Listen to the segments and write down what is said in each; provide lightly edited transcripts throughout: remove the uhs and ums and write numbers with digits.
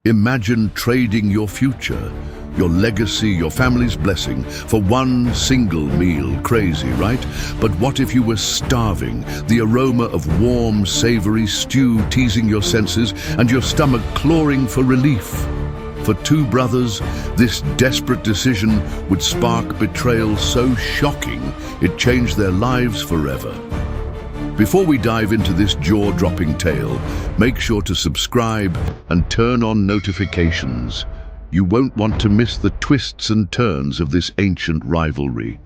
Imagine trading your future, your legacy, your family's blessing for one single meal. Crazy, right? But what if you were starving, the aroma of warm, savory stew teasing your senses and your stomach clawing for relief? For two brothers, this desperate decision would spark betrayal so shocking it changed their lives forever. Before we dive into this jaw-dropping tale, make sure to subscribe and turn on notifications. You won't want to miss the twists and turns of this ancient rivalry.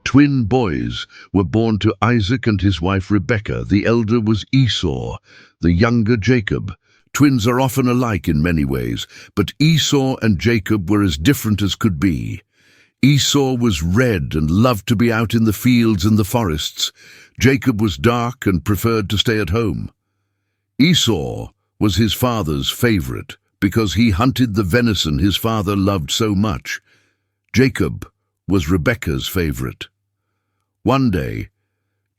Twin boys were born to Isaac and his wife Rebekah. The elder was Esau, the younger Jacob. Twins are often alike in many ways, but Esau and Jacob were as different as could be. Esau was red and loved to be out in the fields and the forests. Jacob was dark and preferred to stay at home. Esau was his father's favorite because he hunted the venison his father loved so much. Jacob was Rebekah's favorite. One day,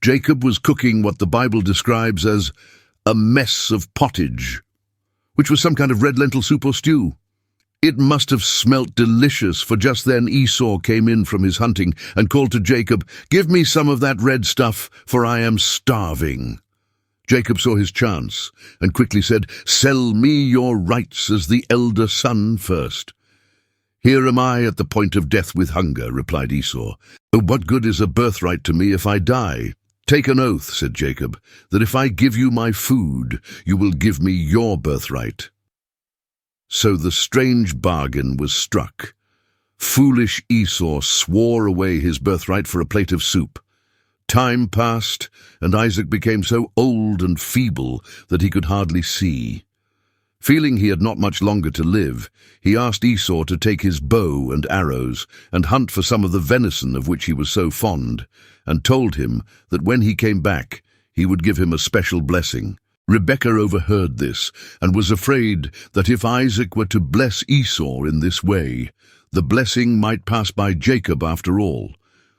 Jacob was cooking what the Bible describes as a mess of pottage, which was some kind of red lentil soup or stew. It must have smelt delicious, for just then Esau came in from his hunting and called to Jacob, "Give me some of that red stuff, for I am starving." Jacob saw his chance and quickly said, "Sell me your rights as the elder son first." "Here am I at the point of death with hunger," replied Esau. "What good is a birthright to me if I die?" "Take an oath," said Jacob, "that if I give you my food, you will give me your birthright." So the strange bargain was struck. Foolish Esau swore away his birthright for a plate of soup. Time passed, and Isaac became so old and feeble that he could hardly see. Feeling he had not much longer to live, he asked Esau to take his bow and arrows and hunt for some of the venison of which he was so fond, and told him that when he came back, he would give him a special blessing. Rebekah overheard this and was afraid that if Isaac were to bless Esau in this way, the blessing might pass by Jacob after all.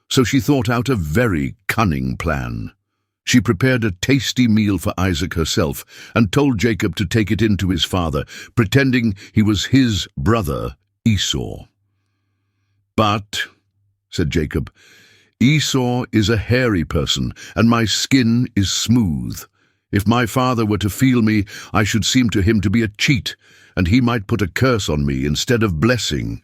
So she thought out a very cunning plan. She prepared a tasty meal for Isaac herself and told Jacob to take it in to his father, pretending he was his brother Esau. "But," said Jacob, "Esau is a hairy person, and my skin is smooth. If my father were to feel me, I should seem to him to be a cheat, and he might put a curse on me instead of blessing."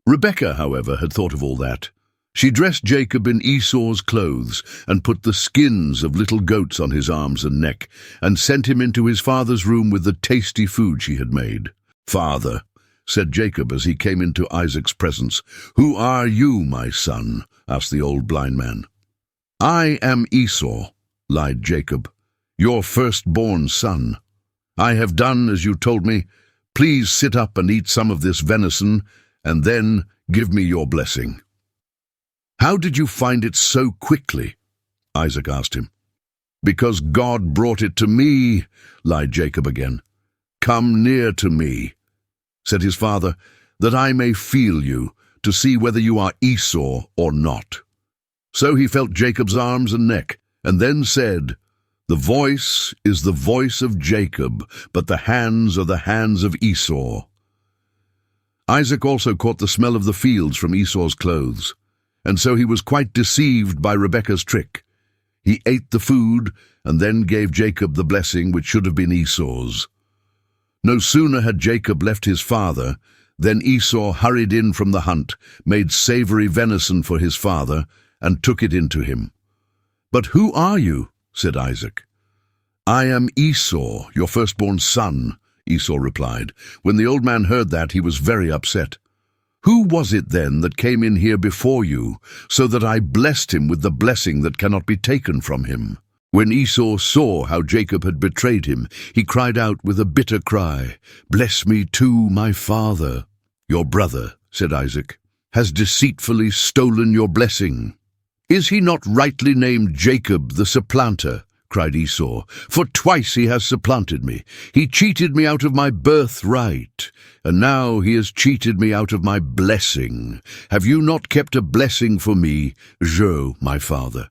Rebekah, however, had thought of all that. She dressed Jacob in Esau's clothes and put the skins of little goats on his arms and neck, and sent him into his father's room with the tasty food she had made. "Father," said Jacob as he came into Isaac's presence. "Who are you, my son?" asked the old blind man. "I am Esau," lied Jacob, "your firstborn son. I have done as you told me. Please sit up and eat some of this venison, and then give me your blessing." "How did you find it so quickly?" Isaac asked him. "Because God brought it to me," lied Jacob again. "Come near to me," said his father, "that I may feel you, to see whether you are Esau or not." So he felt Jacob's arms and neck, and then said, "The voice is the voice of Jacob, but the hands are the hands of Esau." Isaac also caught the smell of the fields from Esau's clothes, and so he was quite deceived by Rebekah's trick. He ate the food and then gave Jacob the blessing which should have been Esau's. No sooner had Jacob left his father than Esau hurried in from the hunt, made savory venison for his father, and took it in to him. "But who are you?" said Isaac. "I am Esau, your firstborn son," Esau replied. When the old man heard that, he was very upset. "Who was it then that came in here before you, so that I blessed him with the blessing that cannot be taken from him?" When Esau saw how Jacob had betrayed him, he cried out with a bitter cry, "Bless me too, my father." "Your brother," said Isaac, "has deceitfully stolen your blessing. Is he not rightly named Jacob the supplanter? cried Esau, "for twice he has supplanted me. He cheated me out of my birthright, and now he has cheated me out of my blessing. Have you not kept a blessing for me, my father?"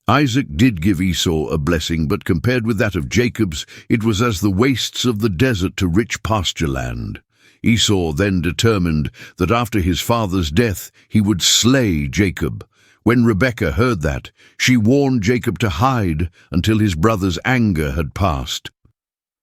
Isaac did give Esau a blessing, but compared with that of Jacob's, it was as the wastes of the desert to rich pasture land. Esau then determined that after his father's death he would slay Jacob. When Rebekah heard that, she warned Jacob to hide until his brother's anger had passed.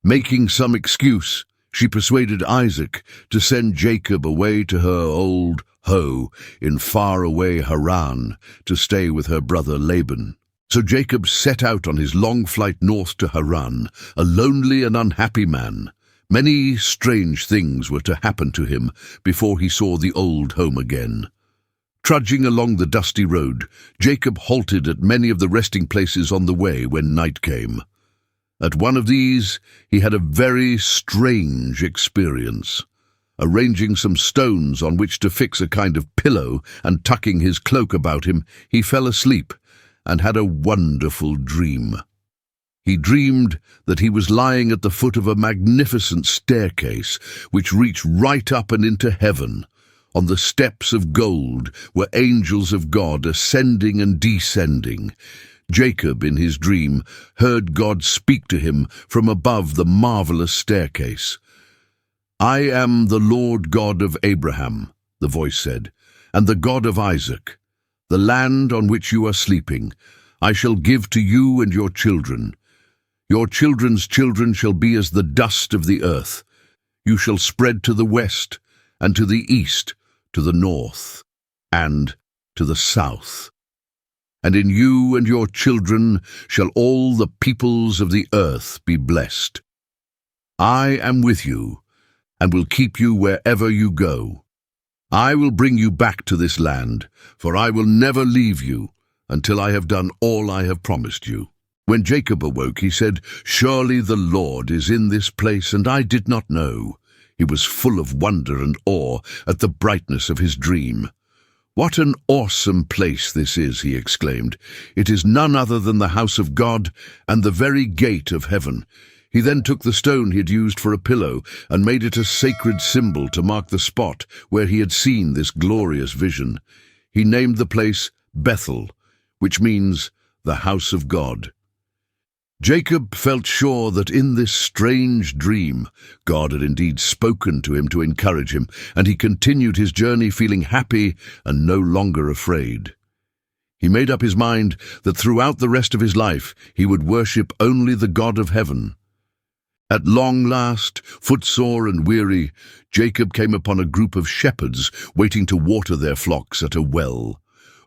Making some excuse, she persuaded Isaac to send Jacob away to her old home in far-away Haran to stay with her brother Laban. So Jacob set out on his long flight north to Haran, a lonely and unhappy man. Many strange things were to happen to him before he saw the old home again. Trudging along the dusty road, Jacob halted at many of the resting places on the way when night came. At one of these, he had a very strange experience. Arranging some stones on which to fix a kind of pillow and tucking his cloak about him, he fell asleep and had a wonderful dream. He dreamed that he was lying at the foot of a magnificent staircase which reached right up and into heaven. On the steps of gold were angels of God ascending and descending. Jacob, in his dream, heard God speak to him from above the marvelous staircase. "I am the Lord God of Abraham," the voice said, "and the God of Isaac. The land on which you are sleeping I shall give to you and your children. Your children's children shall be as the dust of the earth. You shall spread to the west, and to the east, to the north, and to the south. And in you and your children shall all the peoples of the earth be blessed. I am with you, and will keep you wherever you go. I will bring you back to this land, for I will never leave you until I have done all I have promised you." When Jacob awoke, he said, "Surely the Lord is in this place, and I did not know." He was full of wonder and awe at the brightness of his dream. "What an awesome place this is," he exclaimed. "It is none other than the house of God and the very gate of heaven." He then took the stone he had used for a pillow and made it a sacred symbol to mark the spot where he had seen this glorious vision. He named the place Bethel, which means the house of God. Jacob felt sure that in this strange dream, God had indeed spoken to him to encourage him, and he continued his journey feeling happy and no longer afraid. He made up his mind that throughout the rest of his life he would worship only the God of heaven. At long last, footsore and weary, Jacob came upon a group of shepherds waiting to water their flocks at a well.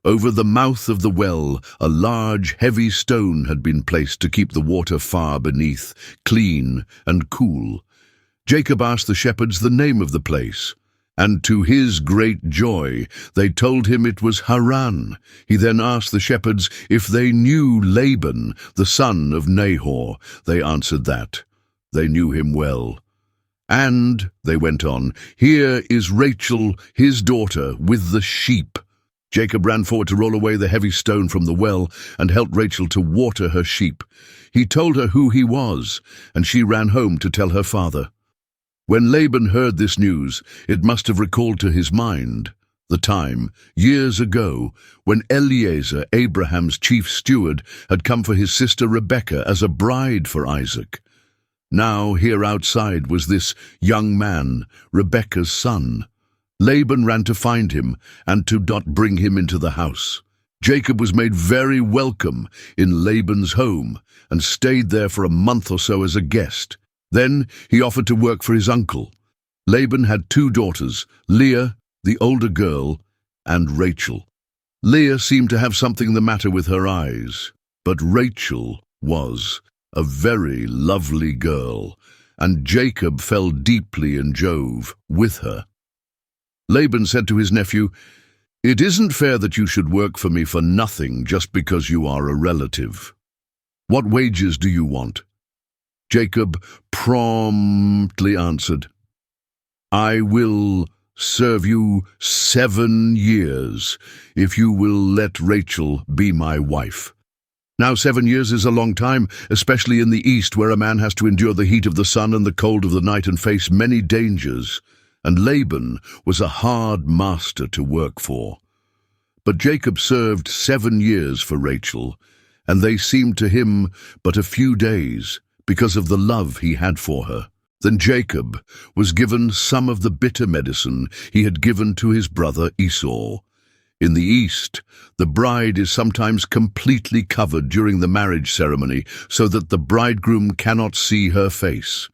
Over the mouth of the well, a large, heavy stone had been placed to keep the water far beneath, clean and cool. Jacob asked the shepherds the name of the place, and to his great joy, they told him it was Haran. He then asked the shepherds if they knew Laban, the son of Nahor. They answered that. They knew him well. "And," they went on, "here is Rachel, his daughter, with the sheep." Jacob ran forward to roll away the heavy stone from the well and helped Rachel to water her sheep. He told her who he was, and she ran home to tell her father. When Laban heard this news, it must have recalled to his mind the time, years ago, when Eliezer, Abraham's chief steward, had come for his sister Rebekah as a bride for Isaac. Now here outside was this young man, Rebekah's son. Laban ran to find him and to not bring him into the house. Jacob was made very welcome in Laban's home and stayed there for a month or so as a guest. Then he offered to work for his uncle. Laban had 2 daughters, Leah, the older girl, and Rachel. Leah seemed to have something the matter with her eyes, but Rachel was a very lovely girl, and Jacob fell deeply in Jove with her. Laban said to his nephew, "It isn't fair that you should work for me for nothing just because you are a relative. What wages do you want?" Jacob promptly answered, "I will serve you 7 years if you will let Rachel be my wife." Now 7 years is a long time, especially in the East, where a man has to endure the heat of the sun and the cold of the night and face many dangers. And Laban was a hard master to work for. But Jacob served 7 years for Rachel, and they seemed to him but a few days, because of the love he had for her. Then Jacob was given some of the bitter medicine he had given to his brother Esau. In the East, the bride is sometimes completely covered during the marriage ceremony so that the bridegroom cannot see her face.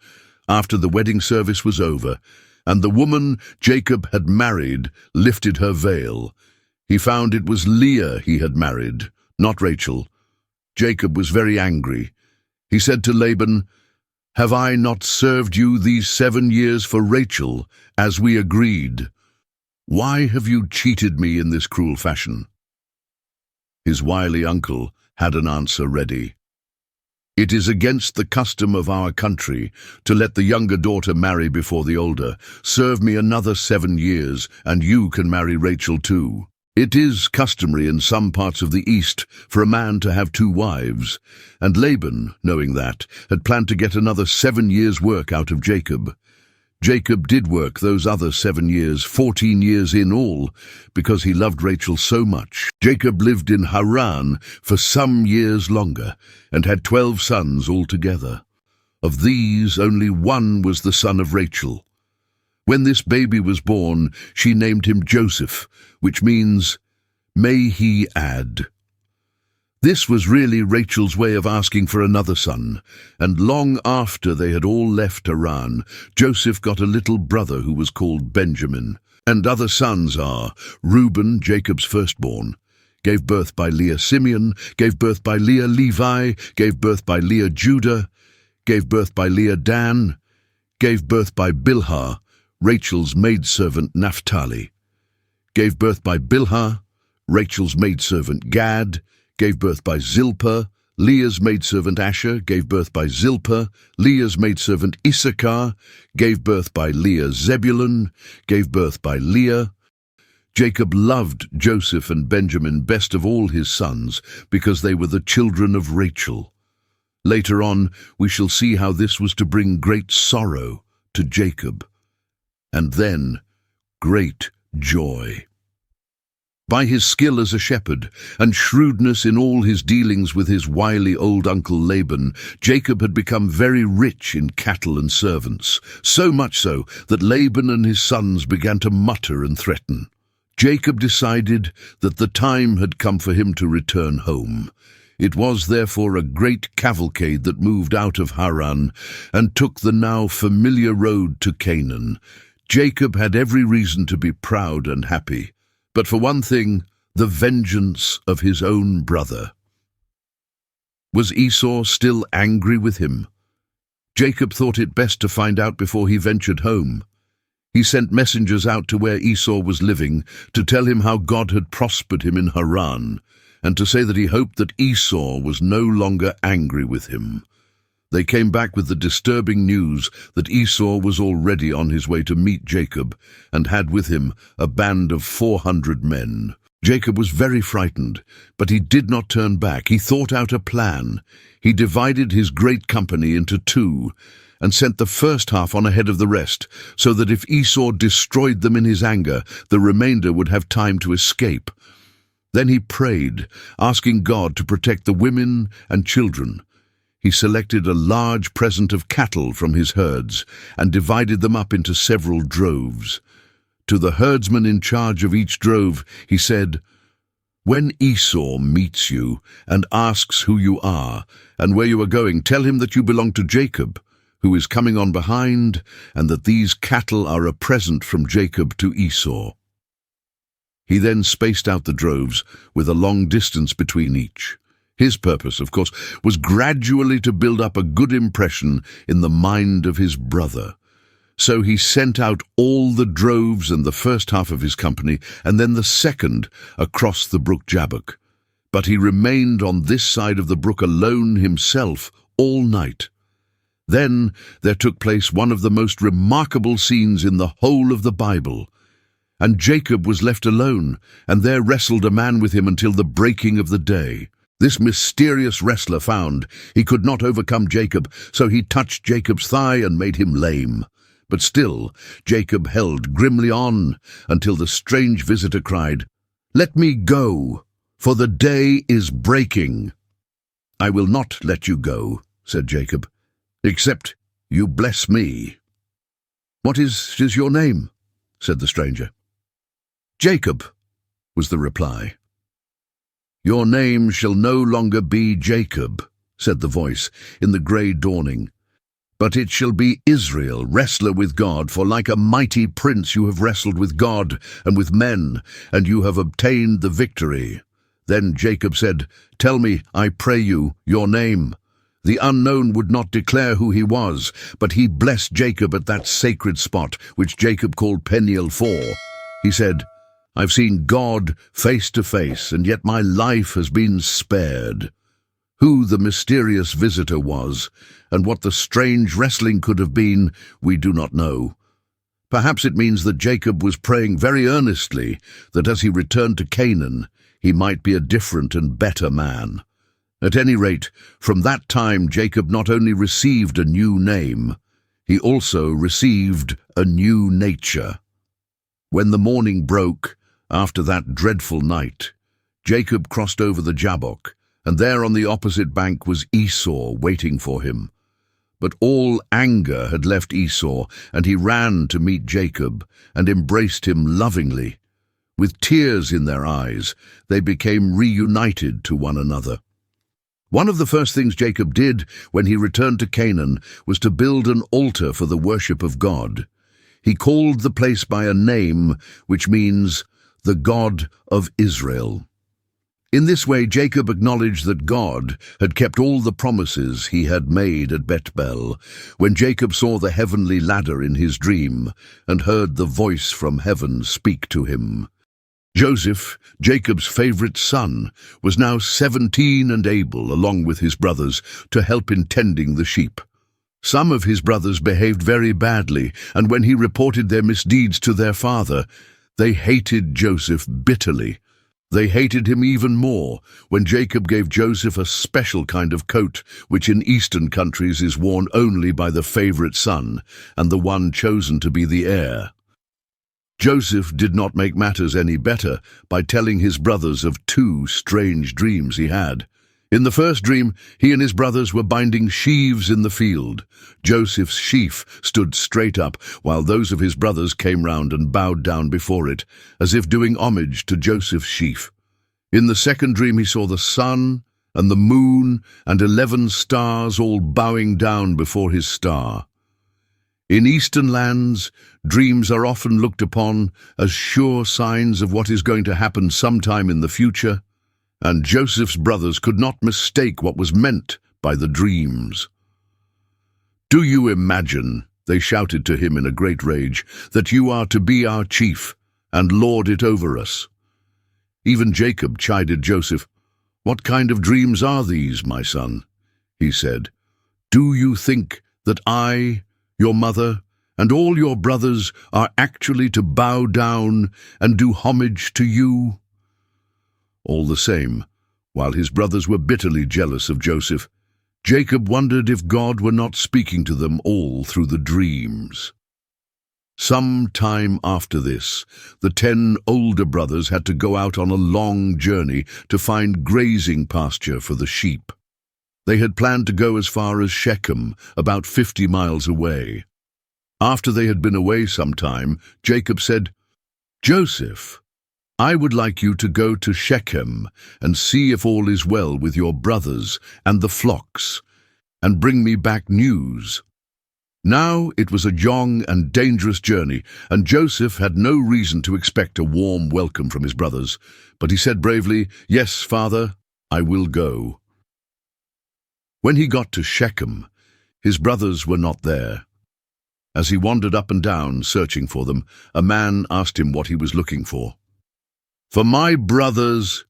After the wedding service was over, and the woman Jacob had married lifted her veil, he found it was Leah he had married, not Rachel. Jacob was very angry. He said to Laban, "Have I not served you these 7 years for Rachel, as we agreed? Why have you cheated me in this cruel fashion?" His wily uncle had an answer ready. "It is against the custom of our country to let the younger daughter marry before the older. Serve me another 7 years, and you can marry Rachel too. It is customary in some parts of the East for a man to have 2 wives, and Laban, knowing that, had planned to get another 7 years' work out of Jacob. Jacob did work those other 7 years, 14 years in all, because he loved Rachel so much. Jacob lived in Haran for some years longer, and had 12 sons altogether. Of these, only one was the son of Rachel. When this baby was born, she named him Joseph, which means, "May he add." This was really Rachel's way of asking for another son, and long after they had all left Haran, Joseph got a little brother who was called Benjamin. And other sons are Reuben, Jacob's firstborn, gave birth by Leah Simeon, gave birth by Leah Levi, gave birth by Leah Judah, gave birth by Leah Dan, gave birth by Bilhah, Rachel's maidservant Naphtali, gave birth by Bilhah, Rachel's maidservant Gad, gave birth by Zilpah, Leah's maidservant Asher, gave birth by Zilpah, Leah's maidservant Issachar, gave birth by Leah Zebulun, gave birth by Leah. Jacob loved Joseph and Benjamin best of all his sons, because they were the children of Rachel. Later on, we shall see how this was to bring great sorrow to Jacob, and then great joy. By his skill as a shepherd and shrewdness in all his dealings with his wily old uncle Laban, Jacob had become very rich in cattle and servants, so much so that Laban and his sons began to mutter and threaten. Jacob decided that the time had come for him to return home. It was therefore a great cavalcade that moved out of Haran and took the now familiar road to Canaan. Jacob had every reason to be proud and happy, but for one thing, the vengeance of his own brother. Was Esau still angry with him? Jacob thought it best to find out before he ventured home. He sent messengers out to where Esau was living to tell him how God had prospered him in Haran, and to say that he hoped that Esau was no longer angry with him. They came back with the disturbing news that Esau was already on his way to meet Jacob and had with him a band of 400 men. Jacob was very frightened, but he did not turn back. He thought out a plan. He divided his great company into 2 and sent the first half on ahead of the rest, so that if Esau destroyed them in his anger, the remainder would have time to escape. Then he prayed, asking God to protect the women and children. He selected a large present of cattle from his herds and divided them up into several droves. To the herdsman in charge of each drove, he said, "When Esau meets you and asks who you are and where you are going, tell him that you belong to Jacob, who is coming on behind, and that these cattle are a present from Jacob to Esau." He then spaced out the droves with a long distance between each. His purpose, of course, was gradually to build up a good impression in the mind of his brother. So he sent out all the droves and the first half of his company, and then the second across the brook Jabbok. But he remained on this side of the brook alone himself all night. Then there took place one of the most remarkable scenes in the whole of the Bible. And Jacob was left alone, and there wrestled a man with him until the breaking of the day. This mysterious wrestler found he could not overcome Jacob, so he touched Jacob's thigh and made him lame. But still, Jacob held grimly on until the strange visitor cried, "Let me go, for the day is breaking." "I will not let you go," said Jacob, "except you bless me." "What is your name?" said the stranger. "Jacob," was the reply. "Your name shall no longer be Jacob," said the voice in the grey dawning, "but it shall be Israel, wrestler with God, for like a mighty prince you have wrestled with God and with men, and you have obtained the victory." Then Jacob said, "Tell me, I pray you, your name." The unknown would not declare who he was, but he blessed Jacob at that sacred spot, which Jacob called Peniel 4. He said, "I've seen God face to face, and yet my life has been spared." Who the mysterious visitor was, and what the strange wrestling could have been, we do not know. Perhaps it means that Jacob was praying very earnestly that as he returned to Canaan, he might be a different and better man. At any rate, from that time Jacob not only received a new name, he also received a new nature. When the morning broke, after that dreadful night, Jacob crossed over the Jabbok, and there on the opposite bank was Esau waiting for him. But all anger had left Esau, and he ran to meet Jacob and embraced him lovingly. With tears in their eyes, they became reunited to one another. One of the first things Jacob did when he returned to Canaan was to build an altar for the worship of God. He called the place by a name which means the God of Israel. In this way, Jacob acknowledged that God had kept all the promises he had made at Beth-el, when Jacob saw the heavenly ladder in his dream and heard the voice from heaven speak to him. Joseph, Jacob's favorite son, was now 17 and able, along with his brothers, to help in tending the sheep. Some of his brothers behaved very badly, and when he reported their misdeeds to their father, they hated Joseph bitterly. They hated him even more when Jacob gave Joseph a special kind of coat, which in eastern countries is worn only by the favorite son and the one chosen to be the heir. Joseph did not make matters any better by telling his brothers of two strange dreams he had. In the first dream, he and his brothers were binding sheaves in the field. Joseph's sheaf stood straight up, while those of his brothers came round and bowed down before it, as if doing homage to Joseph's sheaf. In the second dream, he saw the sun and the moon and 11 stars all bowing down before his star. In eastern lands, dreams are often looked upon as sure signs of what is going to happen sometime in the future, and Joseph's brothers could not mistake what was meant by the dreams. "Do you imagine," they shouted to him in a great rage, "that you are to be our chief and lord it over us?" Even Jacob chided Joseph. "What kind of dreams are these, my son?" he said. "Do you think that I, your mother, and all your brothers are actually to bow down and do homage to you?" All the same, while his brothers were bitterly jealous of Joseph, Jacob wondered if God were not speaking to them all through the dreams. Some time after this, the 10 older brothers had to go out on a long journey to find grazing pasture for the sheep. They had planned to go as far as Shechem, about 50 miles away. After they had been away some time, Jacob said, "Joseph, I would like you to go to Shechem and see if all is well with your brothers and the flocks, and bring me back news." Now it was a long and dangerous journey, and Joseph had no reason to expect a warm welcome from his brothers, but he said bravely, "Yes, father, I will go." When he got to Shechem, his brothers were not there. As he wandered up and down, searching for them, a man asked him what he was looking for. "For my brothers,"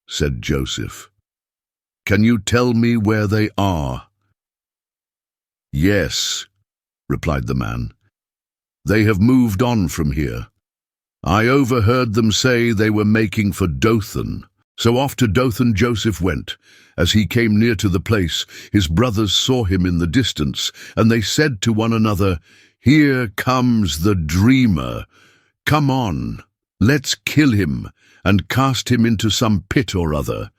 said Joseph. "Can you tell me where they are?" "Yes," replied the man. "They have moved on from here. I overheard them say they were making for Dothan." So off to Dothan Joseph went. As he came near to the place, his brothers saw him in the distance, and they said to one another, "Here comes the dreamer. Come on, let's kill him and cast him into some pit or other,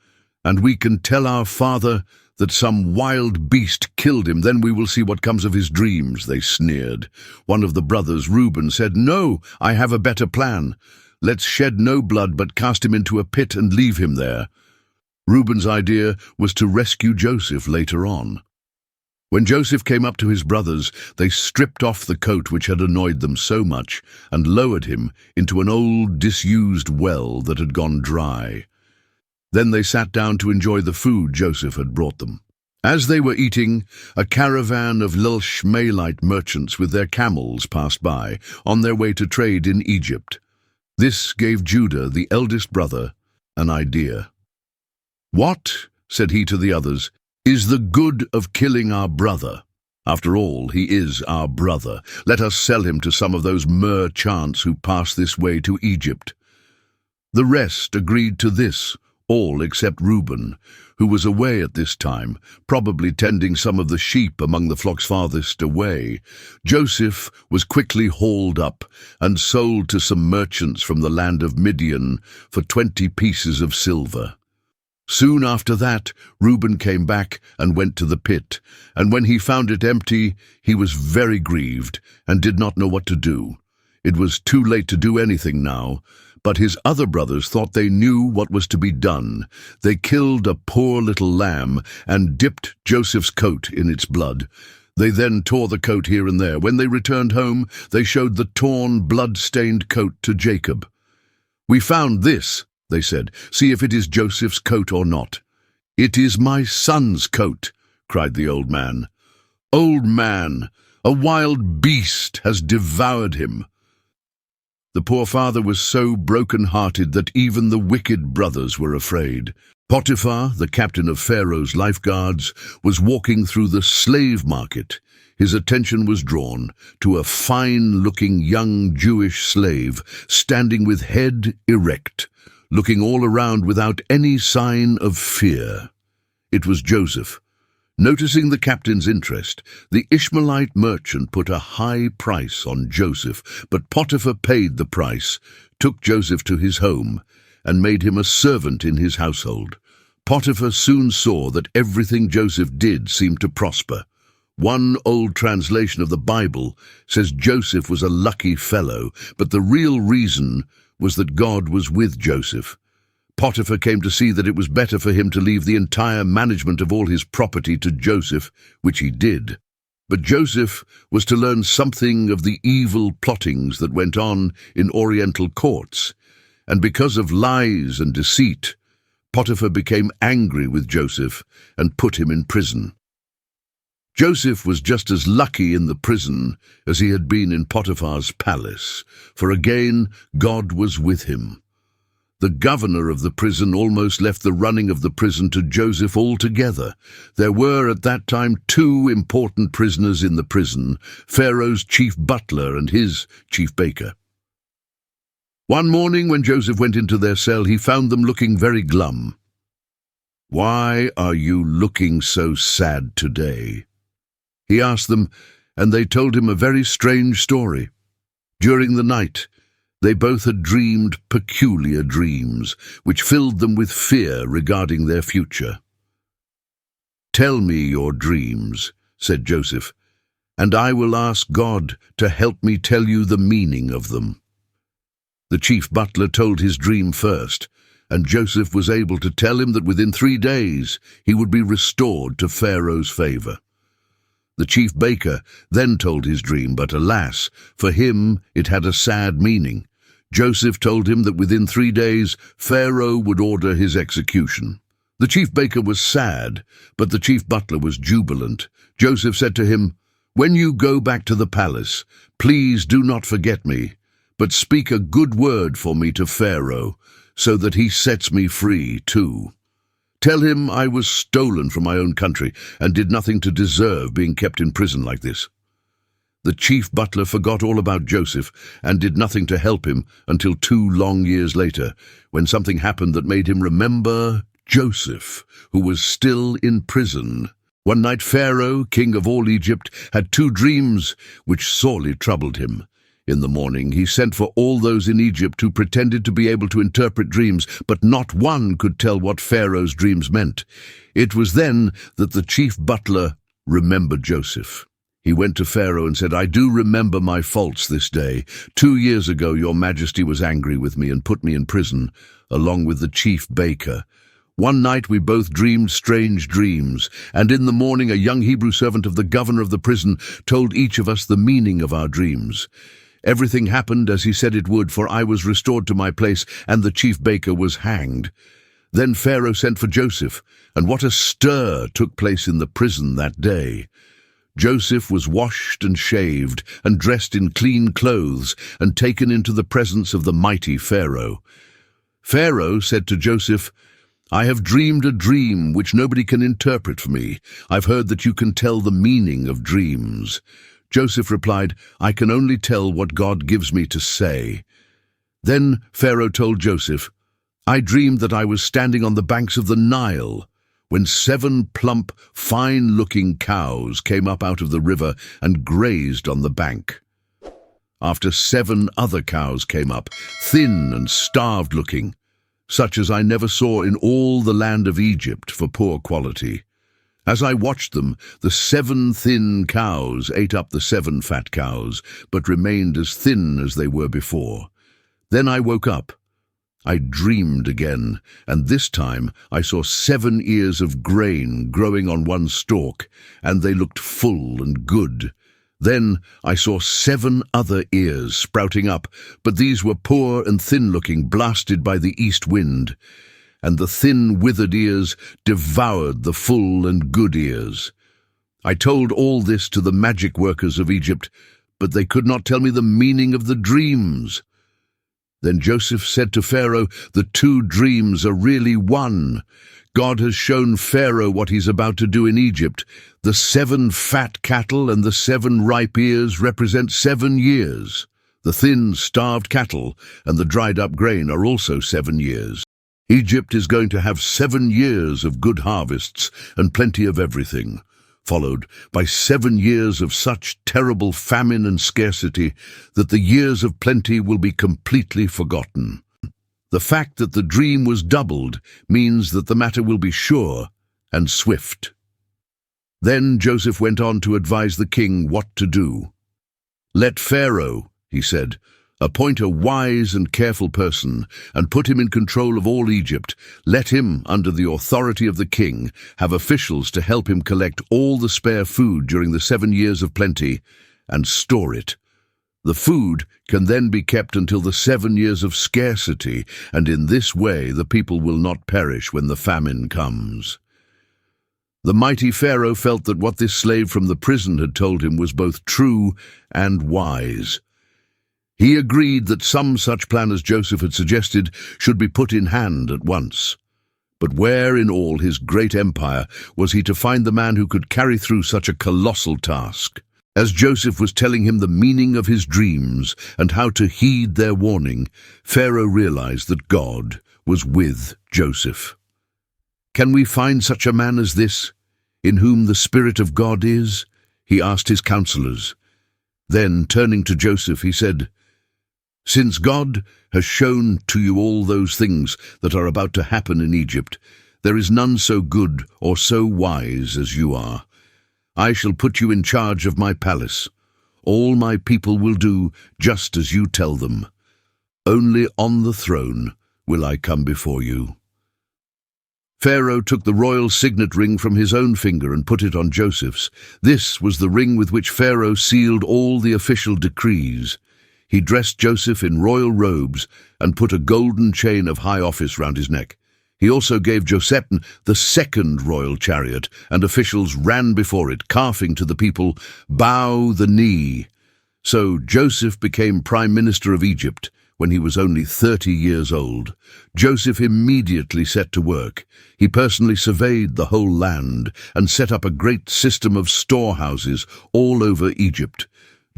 and we can tell our father that some wild beast killed him. Then we will see what comes of his dreams," they sneered. One of the brothers, Reuben, said, "No, I have a better plan. Let's shed no blood but cast him into a pit and leave him there." Reuben's idea was to rescue Joseph later on. When Joseph came up to his brothers, they stripped off the coat which had annoyed them so much and lowered him into an old, disused well that had gone dry. Then they sat down to enjoy the food Joseph had brought them. As they were eating, a caravan of Ishmaelite merchants with their camels passed by, on their way to trade in Egypt. This gave Judah, the eldest brother, an idea. "What," said he to the others, "is the good of killing our brother? After all, he is our brother. Let us sell him to some of those merchants who pass this way to Egypt." The rest agreed to this, all except Reuben, who was away at this time, probably tending some of the sheep among the flocks farthest away. Joseph was quickly hauled up and sold to some merchants from the land of Midian for 20 pieces of silver. Soon after that, Reuben came back and went to the pit, and when he found it empty, he was very grieved and did not know what to do. It was too late to do anything now, but his other brothers thought they knew what was to be done. They killed a poor little lamb and dipped Joseph's coat in its blood. They then tore the coat here and there. When they returned home, they showed the torn, blood-stained coat to Jacob. "We found this," they said. "See if it is Joseph's coat or not." "It is my son's coat," cried the old man. "Old man, a wild beast has devoured him." The poor father was so broken-hearted that even the wicked brothers were afraid. Potiphar, the captain of Pharaoh's lifeguards, was walking through the slave market. His attention was drawn to a fine-looking young Jewish slave standing with head erect, looking all around without any sign of fear. It was Joseph. Noticing the captain's interest, the Ishmaelite merchant put a high price on Joseph, but Potiphar paid the price, took Joseph to his home, and made him a servant in his household. Potiphar soon saw that everything Joseph did seemed to prosper. One old translation of the Bible says Joseph was a lucky fellow, but the real reason was that God was with Joseph. Potiphar came to see that it was better for him to leave the entire management of all his property to Joseph, which he did. But Joseph was to learn something of the evil plottings that went on in Oriental courts, and because of lies and deceit, Potiphar became angry with Joseph and put him in prison. Joseph was just as lucky in the prison as he had been in Potiphar's palace, for again God was with him. The governor of the prison almost left the running of the prison to Joseph altogether. There were at that time 2 important prisoners in the prison, Pharaoh's chief butler and his chief baker. One morning when Joseph went into their cell, he found them looking very glum. "Why are you looking so sad today?" he asked them, and they told him a very strange story. During the night, they both had dreamed peculiar dreams, which filled them with fear regarding their future. "Tell me your dreams," said Joseph, "and I will ask God to help me tell you the meaning of them." The chief butler told his dream first, and Joseph was able to tell him that within 3 days he would be restored to Pharaoh's favor. The chief baker then told his dream, but alas, for him it had a sad meaning. Joseph told him that within 3 days Pharaoh would order his execution. The chief baker was sad, but the chief butler was jubilant. Joseph said to him, "When you go back to the palace, please do not forget me, but speak a good word for me to Pharaoh, so that he sets me free too. Tell him I was stolen from my own country and did nothing to deserve being kept in prison like this." The chief butler forgot all about Joseph and did nothing to help him until 2 long years later, when something happened that made him remember Joseph, who was still in prison. One night Pharaoh, king of all Egypt, had 2 dreams which sorely troubled him. In the morning he sent for all those in Egypt who pretended to be able to interpret dreams, but not one could tell what Pharaoh's dreams meant. It was then that the chief butler remembered Joseph. He went to Pharaoh and said, "I do remember my faults this day. 2 years ago your majesty was angry with me and put me in prison, along with the chief baker. One night we both dreamed strange dreams, and in the morning a young Hebrew servant of the governor of the prison told each of us the meaning of our dreams. Everything happened as he said it would, for I was restored to my place and the chief baker was hanged." Then Pharaoh sent for Joseph, and what a stir took place in the prison that day. Joseph was washed and shaved and dressed in clean clothes and taken into the presence of the mighty Pharaoh. Pharaoh said to Joseph, "I have dreamed a dream which nobody can interpret for me. I've heard that you can tell the meaning of dreams." Joseph replied, "I can only tell what God gives me to say." Then Pharaoh told Joseph, "I dreamed that I was standing on the banks of the Nile, when 7 plump, fine-looking cows came up out of the river and grazed on the bank. After 7 other cows came up, thin and starved-looking, such as I never saw in all the land of Egypt for poor quality. As I watched them, the 7 thin cows ate up the 7 fat cows, but remained as thin as they were before. Then I woke up. I dreamed again, and this time I saw 7 ears of grain growing on one stalk, and they looked full and good. Then I saw 7 other ears sprouting up, but these were poor and thin-looking, blasted by the east wind. And the thin, withered ears devoured the full and good ears. I told all this to the magic workers of Egypt, but they could not tell me the meaning of the dreams." Then Joseph said to Pharaoh, "The 2 dreams are really one. God has shown Pharaoh what he's about to do in Egypt. The 7 fat cattle and the 7 ripe ears represent 7 years. The thin, starved cattle and the dried-up grain are also 7 years. Egypt is going to have 7 years of good harvests and plenty of everything, followed by 7 years of such terrible famine and scarcity that the years of plenty will be completely forgotten. The fact that the dream was doubled means that the matter will be sure and swift." Then Joseph went on to advise the king what to do. "Let Pharaoh," he said, "appoint a wise and careful person and put him in control of all Egypt. Let him, under the authority of the king, have officials to help him collect all the spare food during the 7 years of plenty and store it. The food can then be kept until the 7 years of scarcity, and in this way the people will not perish when the famine comes." The mighty Pharaoh felt that what this slave from the prison had told him was both true and wise. He agreed that some such plan as Joseph had suggested should be put in hand at once. But where in all his great empire was he to find the man who could carry through such a colossal task? As Joseph was telling him the meaning of his dreams and how to heed their warning, Pharaoh realized that God was with Joseph. "Can we find such a man as this, in whom the Spirit of God is?" he asked his counselors. Then, turning to Joseph, he said, "Since God has shown to you all those things that are about to happen in Egypt, there is none so good or so wise as you are. I shall put you in charge of my palace. All my people will do just as you tell them. Only on the throne will I come before you." Pharaoh took the royal signet ring from his own finger and put it on Joseph's. This was the ring with which Pharaoh sealed all the official decrees. He dressed Joseph in royal robes and put a golden chain of high office round his neck. He also gave Josephn the 2nd royal chariot, and officials ran before it, calling to the people, "Bow the knee." So Joseph became Prime Minister of Egypt when he was only 30 years old. Joseph immediately set to work. He personally surveyed the whole land and set up a great system of storehouses all over Egypt.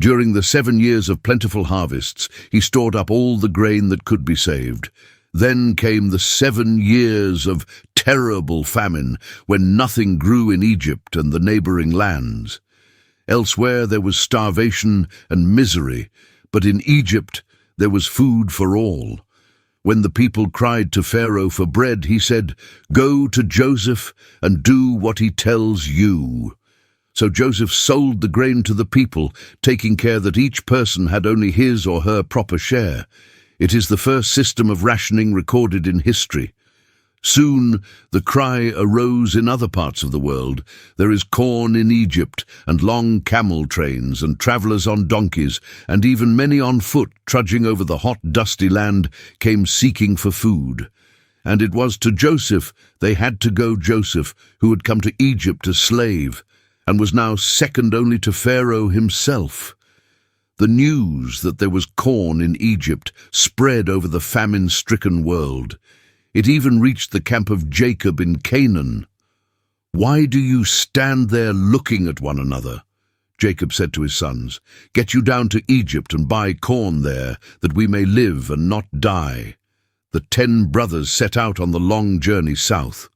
During the 7 years of plentiful harvests, he stored up all the grain that could be saved. Then came the 7 years of terrible famine, when nothing grew in Egypt and the neighboring lands. Elsewhere there was starvation and misery, but in Egypt there was food for all. When the people cried to Pharaoh for bread, he said, "Go to Joseph and do what he tells you." So Joseph sold the grain to the people, taking care that each person had only his or her proper share. It is the first system of rationing recorded in history. Soon the cry arose in other parts of the world, "There is corn in Egypt, and long camel trains, and travelers on donkeys, and even many on foot, trudging over the hot, dusty land, came seeking for food." And it was to Joseph they had to go, Joseph, who had come to Egypt a slave, and was now second only to Pharaoh himself. The news that there was corn in Egypt spread over the famine-stricken world. It even reached the camp of Jacob in Canaan. "Why do you stand there looking at one another?" Jacob said to his sons. "Get you down to Egypt and buy corn there, that we may live and not die." The 10 brothers set out on the long journey south.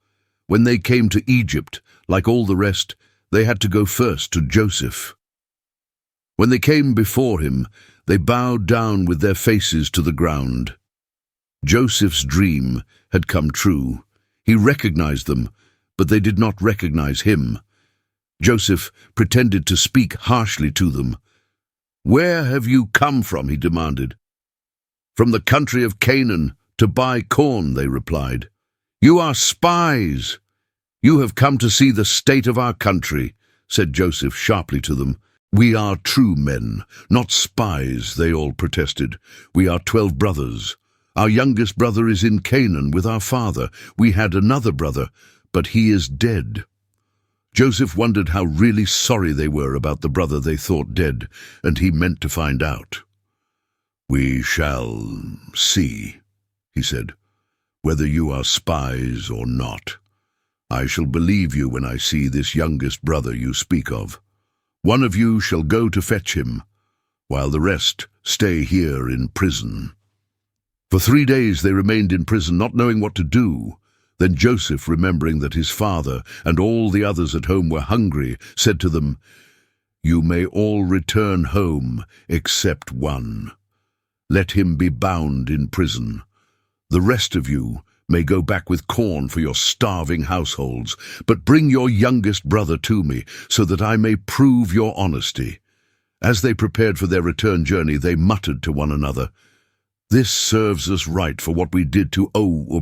When they came to Egypt, like all the rest, they had to go first to Joseph. When they came before him, they bowed down with their faces to the ground. Joseph's dream had come true. He recognized them, but they did not recognize him. Joseph pretended to speak harshly to them. "Where have you come from?" he demanded. "From the country of Canaan, to buy corn," they replied. "You are spies." "You have come to see the state of our country," said Joseph sharply to them. "We are true men, not spies," they all protested. "We are 12 brothers. Our youngest brother is in Canaan with our father. We had another brother, but he is dead." Joseph wondered how really sorry they were about the brother they thought dead, and he meant to find out. "We shall see," he said, "whether you are spies or not. I shall believe you when I see this youngest brother you speak of. One of you shall go to fetch him, while the rest stay here in prison." For 3 days they remained in prison, not knowing what to do. Then Joseph, remembering that his father and all the others at home were hungry, said to them, "You may all return home except one. Let him be bound in prison. The rest of you may go back with corn for your starving households, but bring your youngest brother to me, so that I may prove your honesty." As they prepared for their return journey, they muttered to one another, "This serves us right for what we did to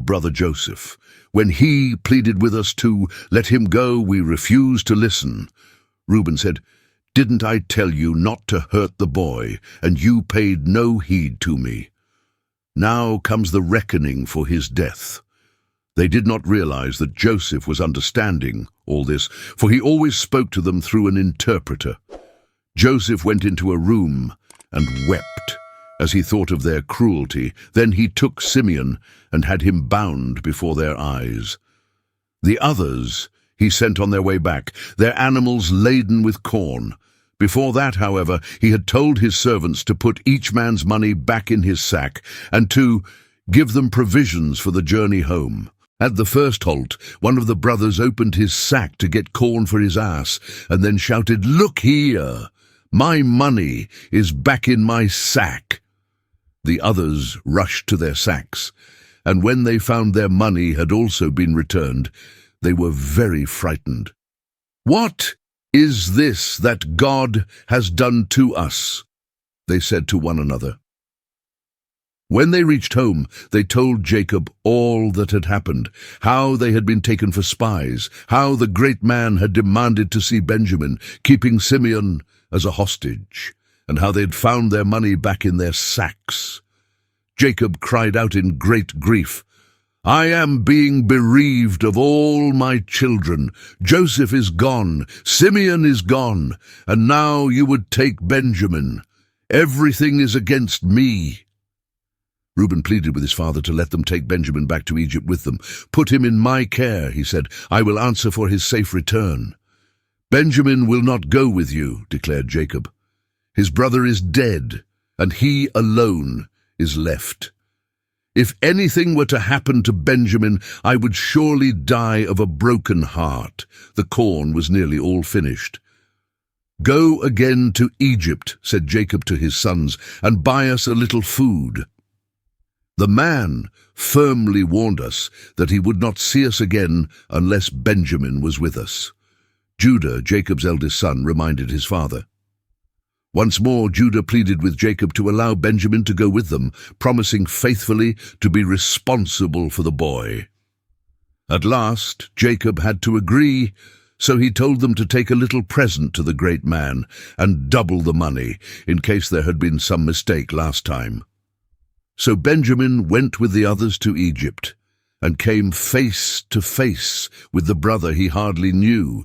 brother Joseph. When he pleaded with us to let him go, we refused to listen." Reuben said, "Didn't I tell you not to hurt the boy, and you paid no heed to me? Now comes the reckoning for his death." They did not realize that Joseph was understanding all this, for he always spoke to them through an interpreter. Joseph went into a room and wept as he thought of their cruelty. Then he took Simeon and had him bound before their eyes. The others he sent on their way back, their animals laden with corn. Before that, however, he had told his servants to put each man's money back in his sack and to give them provisions for the journey home. At the first halt, one of the brothers opened his sack to get corn for his ass and then shouted, "Look here! My money is back in my sack." The others rushed to their sacks, and when they found their money had also been returned, they were very frightened. "What is this that God has done to us?" they said to one another. When they reached home, they told Jacob all that had happened, how they had been taken for spies, how the great man had demanded to see Benjamin, keeping Simeon as a hostage, and how they had found their money back in their sacks. Jacob cried out in great grief, "I am being bereaved of all my children. Joseph is gone, Simeon is gone, and now you would take Benjamin. Everything is against me." Reuben pleaded with his father to let them take Benjamin back to Egypt with them. "Put him in my care," he said. "I will answer for his safe return." "Benjamin will not go with you," declared Jacob. His brother is dead, and he alone is left. If anything were to happen to Benjamin, I would surely die of a broken heart." The corn was nearly all finished. "Go again to Egypt," said Jacob to his sons, "and buy us a little food." The man firmly warned us that he would not see us again unless Benjamin was with us. Judah, Jacob's eldest son, reminded his father. Once more, Judah pleaded with Jacob to allow Benjamin to go with them, promising faithfully to be responsible for the boy. At last, Jacob had to agree, so he told them to take a little present to the great man and double the money, in case there had been some mistake last time. So Benjamin went with the others to Egypt, and came face to face with the brother he hardly knew.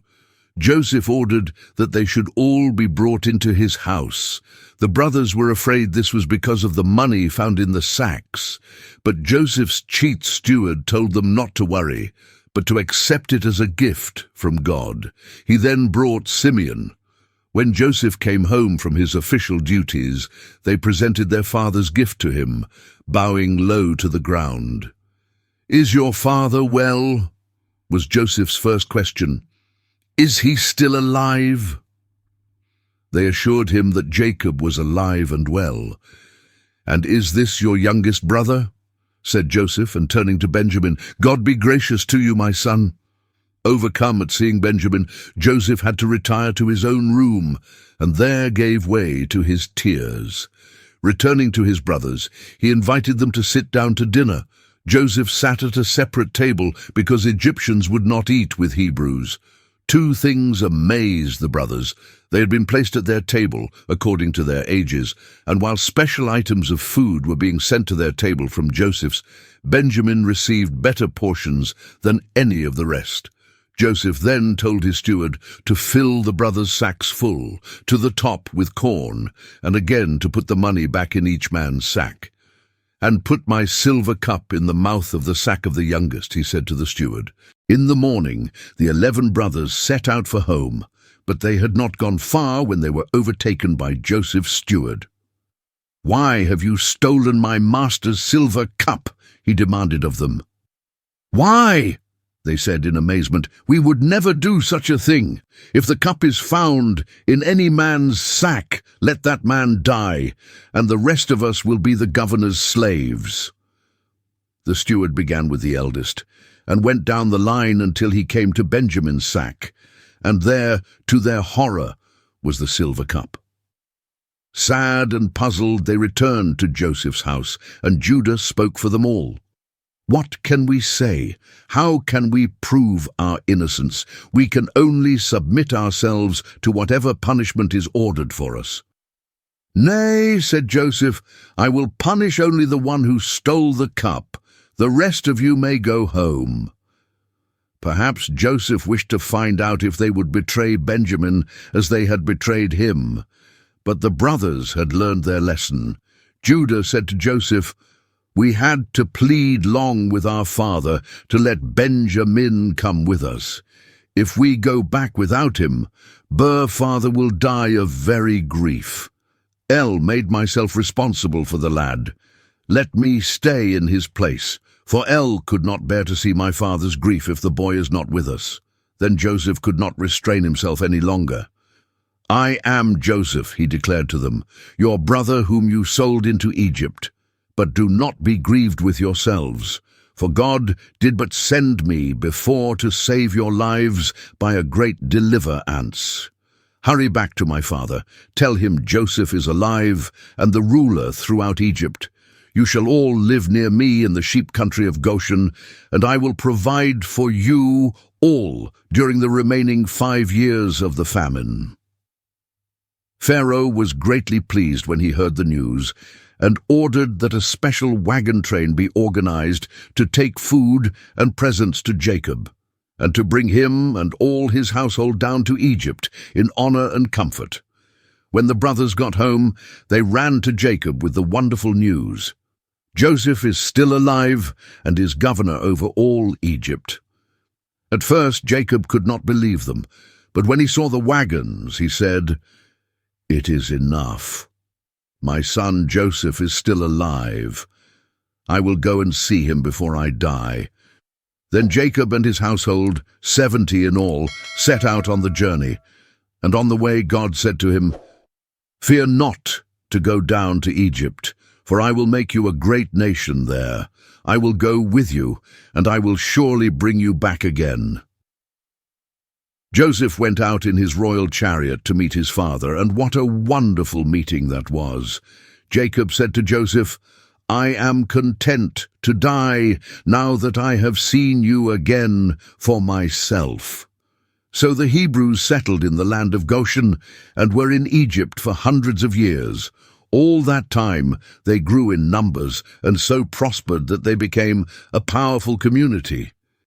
Joseph ordered that they should all be brought into his house. The brothers were afraid this was because of the money found in the sacks, but Joseph's cheat steward told them not to worry, but to accept it as a gift from God. He then brought Simeon. When Joseph came home from his official duties, they presented their father's gift to him, bowing low to the ground. "Is your father well?" was Joseph's first question. "Is he still alive?" They assured him that Jacob was alive and well. "And is this your youngest brother?" said Joseph, and turning to Benjamin, "God be gracious to you, my son." Overcome at seeing Benjamin, Joseph had to retire to his own room, and there gave way to his tears. Returning to his brothers, he invited them to sit down to dinner. Joseph sat at a separate table because Egyptians would not eat with Hebrews. Two things amazed the brothers. They had been placed at their table, according to their ages, and while special items of food were being sent to their table from Joseph's, Benjamin received better portions than any of the rest. Joseph then told his steward to fill the brothers' sacks full, to the top with corn, and again to put the money back in each man's sack. "And put my silver cup in the mouth of the sack of the youngest," he said to the steward. In the morning, the 11 brothers set out for home, but they had not gone far when they were overtaken by Joseph's steward. "Why have you stolen my master's silver cup?" he demanded of them. "Why?" they said in amazement. "We would never do such a thing. If the cup is found in any man's sack, let that man die, and the rest of us will be the governor's slaves." The steward began with the eldest, and went down the line until he came to Benjamin's sack, and there, to their horror, was the silver cup. Sad and puzzled, they returned to Joseph's house, and Judah spoke for them all. "What can we say? How can we prove our innocence? We can only submit ourselves to whatever punishment is ordered for us." "Nay," said Joseph, "I will punish only the one who stole the cup. The rest of you may go home." Perhaps Joseph wished to find out if they would betray Benjamin as they had betrayed him. But the brothers had learned their lesson. Judah said to Joseph, "We had to plead long with our father to let Benjamin come with us. If we go back without him, father will die of very grief. Made myself responsible for the lad. Let me stay in his place, for could not bear to see my father's grief if the boy is not with us." Then Joseph could not restrain himself any longer. "I am Joseph," he declared to them, "your brother whom you sold into Egypt. But do not be grieved with yourselves, for God did but send me before to save your lives by a great deliverance. Hurry back to my father, tell him Joseph is alive and the ruler throughout Egypt. You shall all live near me in the sheep country of Goshen, and I will provide for you all during the remaining 5 years of the famine." Pharaoh was greatly pleased when he heard the news, and ordered that a special wagon train be organized to take food and presents to Jacob, and to bring him and all his household down to Egypt in honor and comfort. When the brothers got home, they ran to Jacob with the wonderful news. Joseph is still alive and is governor over all Egypt. At first Jacob could not believe them, but when he saw the wagons, he said, It is enough. My son Joseph is still alive. I will go and see him before I die." Then Jacob and his household, 70 in all, set out on the journey. And on the way God said to him, "Fear not to go down to Egypt, for I will make you a great nation there. I will go with you, and I will surely bring you back again." Joseph went out in his royal chariot to meet his father, and what a wonderful meeting that was. Jacob said to Joseph, "I am content to die now that I have seen you again for myself." So the Hebrews settled in the land of Goshen and were in Egypt for hundreds of years. All that time they grew in numbers and so prospered that they became a powerful community.